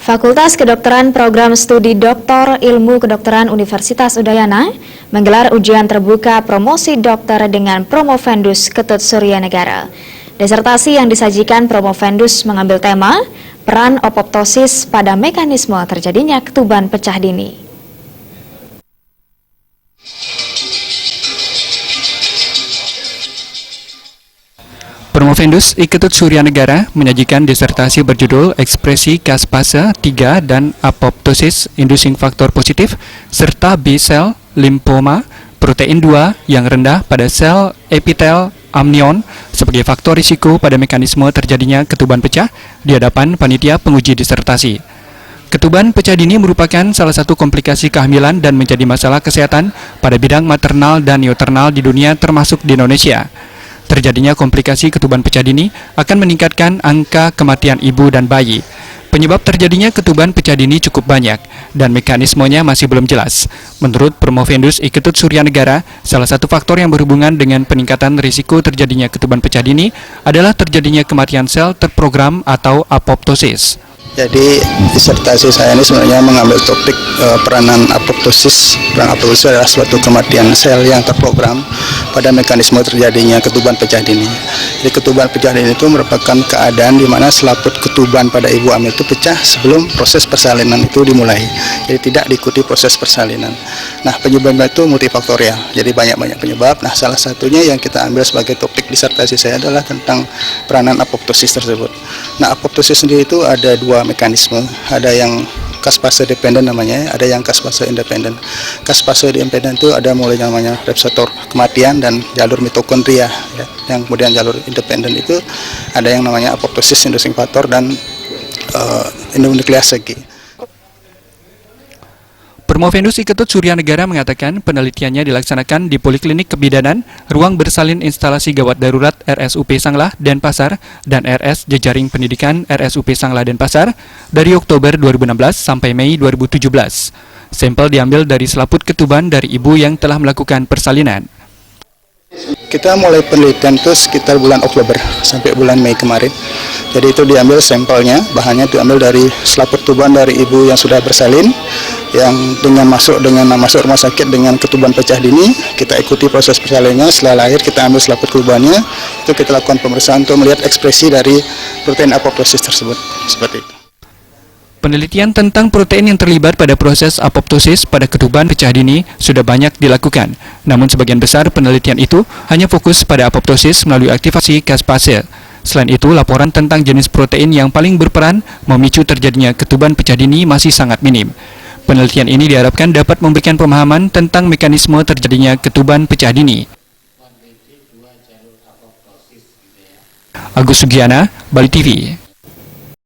Fakultas Kedokteran Program Studi Doktor Ilmu Kedokteran Universitas Udayana menggelar ujian terbuka promosi dokter dengan Promovendus Ketut Surya Negara. Disertasi yang disajikan Promovendus mengambil tema peran apoptosis pada mekanisme terjadinya ketuban pecah dini. Promovendus Ketut Surya Negara menyajikan disertasi berjudul Ekspresi Caspase 3 dan Apoptosis Inducing Faktor Positif serta B-sel limfoma protein 2 yang rendah pada sel epitel amnion sebagai faktor risiko pada mekanisme terjadinya ketuban pecah di hadapan panitia penguji disertasi. Ketuban pecah dini merupakan salah satu komplikasi kehamilan dan menjadi masalah kesehatan pada bidang maternal dan neonatal di dunia termasuk di Indonesia. Terjadinya komplikasi ketuban pecah dini akan meningkatkan angka kematian ibu dan bayi. Penyebab terjadinya ketuban pecah dini cukup banyak dan mekanismenya masih belum jelas. Menurut Promovendus Ketut Surya Negara, salah satu faktor yang berhubungan dengan peningkatan risiko terjadinya ketuban pecah dini adalah terjadinya kematian sel terprogram atau apoptosis. Jadi disertasi saya ini sebenarnya mengambil topik peranan apoptosis. Peran apoptosis adalah suatu kematian sel yang terprogram pada mekanisme terjadinya ketuban pecah dini. Jadi ketuban pecah dini itu merupakan keadaan di mana selaput ketuban pada ibu hamil itu pecah sebelum proses persalinan itu dimulai. Jadi tidak diikuti proses persalinan. Nah, penyebabnya itu multifaktorial. Jadi banyak-banyak penyebab. Nah, salah satunya yang kita ambil sebagai topik disertasi saya adalah tentang peranan apoptosis tersebut. Nah, apoptosis sendiri itu ada dua mekanisme, ada yang caspase dependen namanya, ada yang caspase independen. Caspase dependen itu ada mulai namanya reseptor kematian dan jalur mitokondria, ya. Yang kemudian jalur independen itu ada yang namanya apoptosis inducing factor dan endonuklease G. Promovendus Ketut Surya Negara mengatakan penelitiannya dilaksanakan di Poliklinik Kebidanan, Ruang Bersalin Instalasi Gawat Darurat RSUP Sanglah Denpasar dan RS Jejaring Pendidikan RSUP Sanglah Denpasar dari Oktober 2016 sampai Mei 2017. Sampel diambil dari selaput ketuban dari ibu yang telah melakukan persalinan. Kita mulai penelitian itu sekitar bulan Oktober sampai bulan Mei kemarin. Jadi itu diambil sampelnya, bahannya diambil dari selaput ketuban dari ibu yang sudah bersalin, yang dengan masuk rumah sakit dengan ketuban pecah dini. Kita ikuti proses persalinannya, setelah lahir kita ambil selaput ketubannya, itu kita lakukan pemeriksaan untuk melihat ekspresi dari protein apoptosis tersebut, seperti itu. Penelitian tentang protein yang terlibat pada proses apoptosis pada ketuban pecah dini sudah banyak dilakukan. Namun sebagian besar penelitian itu hanya fokus pada apoptosis melalui aktivasi caspase. Selain itu, laporan tentang jenis protein yang paling berperan memicu terjadinya ketuban pecah dini masih sangat minim. Penelitian ini diharapkan dapat memberikan pemahaman tentang mekanisme terjadinya ketuban pecah dini. Agus Sugiana, Bali TV.